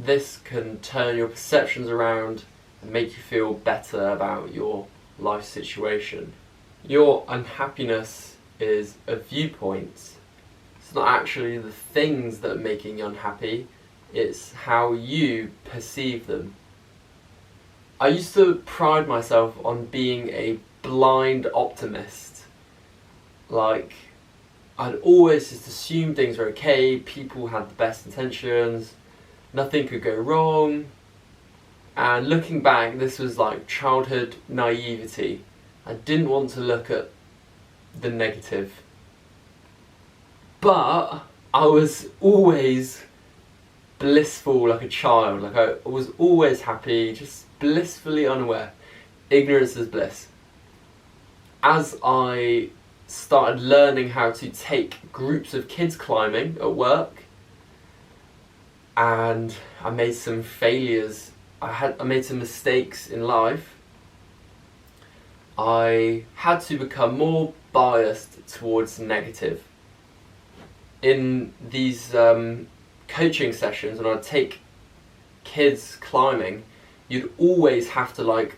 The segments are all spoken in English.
this can turn your perceptions around and make you feel better about your life situation. Your unhappiness is a viewpoint. It's not actually the things that are making you unhappy, it's how you perceive them. I used to pride myself on being a blind optimist. Like, I'd always just assume things were okay, people had the best intentions, nothing could go wrong. And looking back, this was like childhood naivety. I didn't want to look at the negative. But I was always blissful like a child. Like, I was always happy, just blissfully unaware. Ignorance is bliss. As I started learning how to take groups of kids climbing at work, and I made some failures, I made some mistakes in life, I had to become more biased towards negative. In these coaching sessions, when I'd take kids climbing, you'd always have to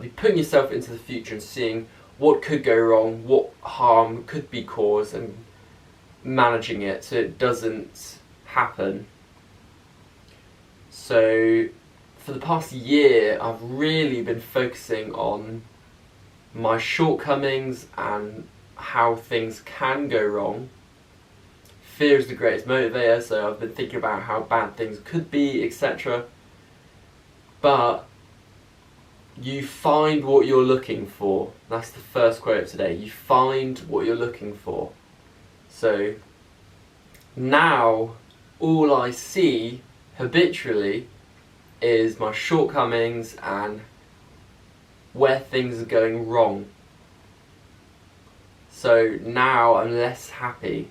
be putting yourself into the future and seeing what could go wrong, what harm could be caused, and managing it so it doesn't happen. So for the past year, I've really been focusing on my shortcomings and how things can go wrong. Fear is the greatest motivator, so I've been thinking about how bad things could be, etc. But you find what you're looking for. That's the first quote today. You find what you're looking for. So now all I see habitually is my shortcomings and where things are going wrong. So now I'm less happy.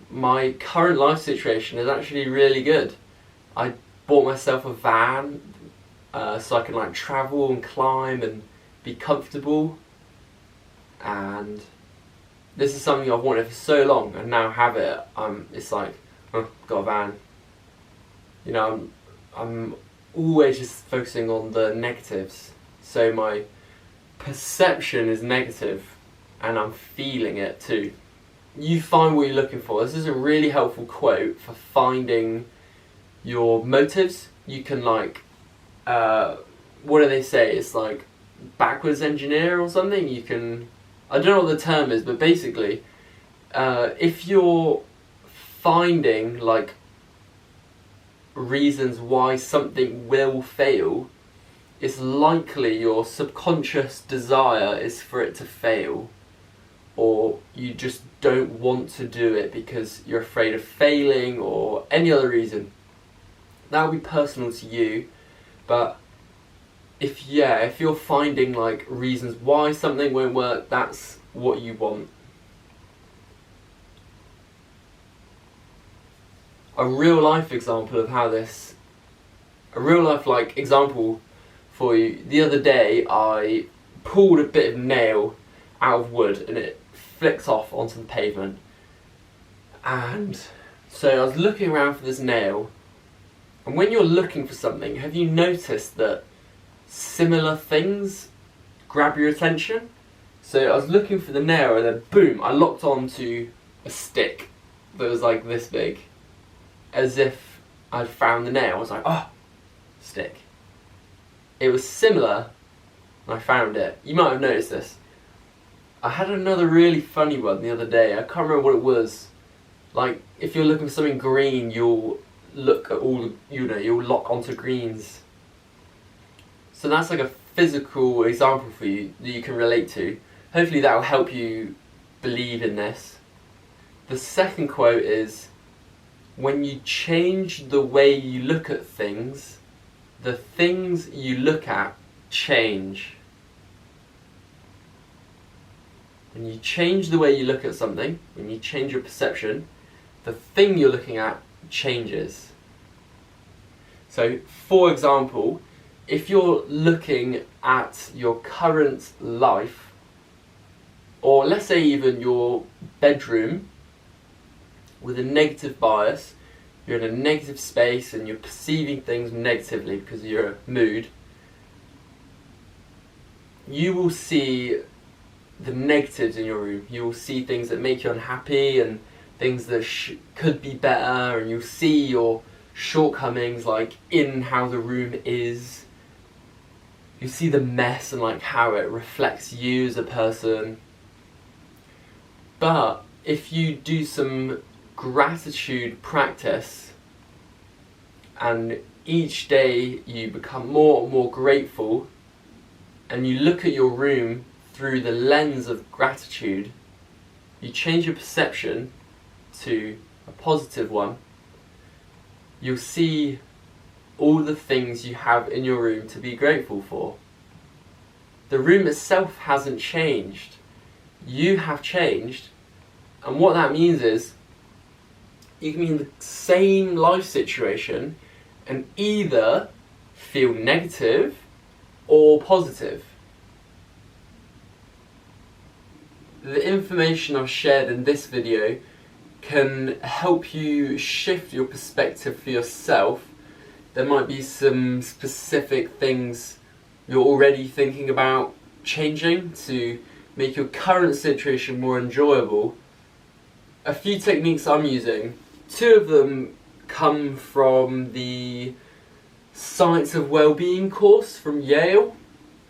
My current life situation is actually really good. I bought myself a van so I can travel and climb and be comfortable, and this is something I've wanted for so long, and now have it. It's like, oh, got a van. You know, I'm always just focusing on the negatives, so my perception is negative and I'm feeling it too. You find what you're looking for. This is a really helpful quote for finding your motives. You can what do they say? It's like backwards engineer or something. You can, I don't know what the term is, but basically, if you're finding reasons why something will fail, it's likely your subconscious desire is for it to fail, or you just don't want to do it because you're afraid of failing or any other reason. That would be personal to you, but if you're finding reasons why something won't work, that's what you want. A real life example of how this, example for you. The other day I pulled a bit of nail out of wood and it flicked off onto the pavement. And so I was looking around for this nail, and when you're looking for something, have you noticed that similar things grab your attention? So I was looking for the nail and then boom, I locked onto a stick that was this big, as if I'd found the nail. I was like, oh, stick. It was similar and I found it. You might have noticed this. I had another really funny one the other day. I can't remember what it was. If you're looking for something green, you'll look at you'll lock onto greens. So that's a physical example for you that you can relate to. Hopefully that will help you believe in this. The second quote is, when you change the way you look at things, the things you look at change. When you change the way you look at something, when you change your perception, the thing you're looking at changes. So, for example, if you're looking at your current life, or let's say even your bedroom, with a negative bias, you're in a negative space and you're perceiving things negatively because of your mood, you will see the negatives in your room. You will see things that make you unhappy and things that could be better, and you'll see your shortcomings like in how the room is. You see the mess and like how it reflects you as a person. But if you do some gratitude practice and each day you become more and more grateful and you look at your room through the lens of gratitude, you change your perception to a positive one, you'll see all the things you have in your room to be grateful for. The room itself hasn't changed. You have changed, and what that means is you can be in the same life situation and either feel negative or positive. The information I've shared in this video can help you shift your perspective for yourself. There might be some specific things you're already thinking about changing to make your current situation more enjoyable. A few techniques I'm using, two of them come from the Science of Wellbeing course from Yale.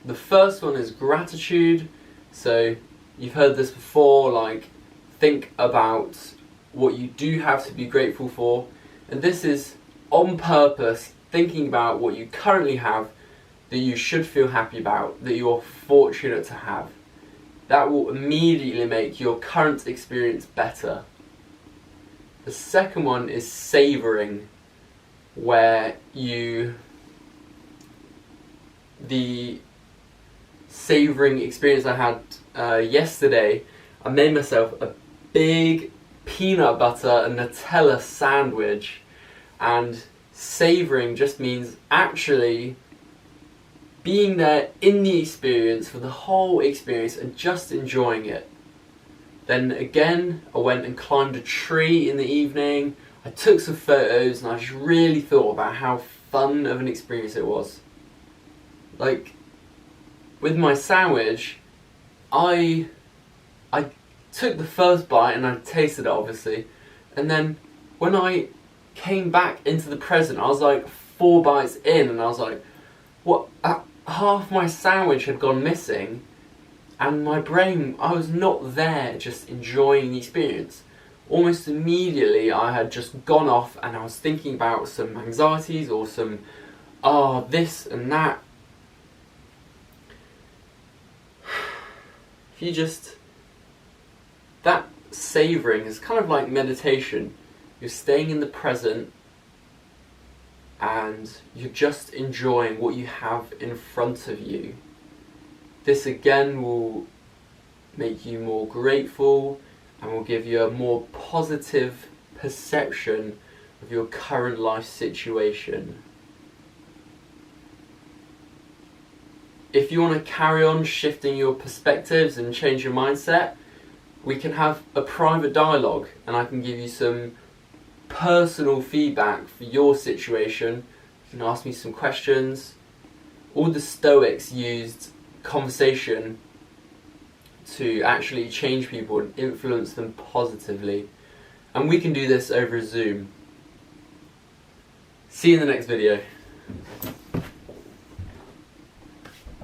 The first one is gratitude. So you've heard this before, like think about what you do have to be grateful for. And this is on purpose, thinking about what you currently have that you should feel happy about, that you're fortunate to have. That will immediately make your current experience better. The second one is savouring, where the savouring experience I had yesterday, I made myself a big peanut butter and Nutella sandwich, and savouring just means actually being there in the experience for the whole experience and just enjoying it. Then again, I went and climbed a tree in the evening. I took some photos and I just really thought about how fun of an experience it was. Like, with my sandwich, I took the first bite and I tasted it obviously, and then when I came back into the present, I was like 4 bites in and I was like, what? Half my sandwich had gone missing, and my brain, I was not there just enjoying the experience. Almost immediately I had just gone off and I was thinking about some anxieties or some, this and that. If you just, that savouring is kind of like meditation. You're staying in the present and you're just enjoying what you have in front of you. This again will make you more grateful and will give you a more positive perception of your current life situation. If you want to carry on shifting your perspectives and change your mindset, we can have a private dialogue and I can give you some personal feedback for your situation. You can ask me some questions. All the Stoics used conversation to actually change people and influence them positively, and we can do this over Zoom. See you in the next video.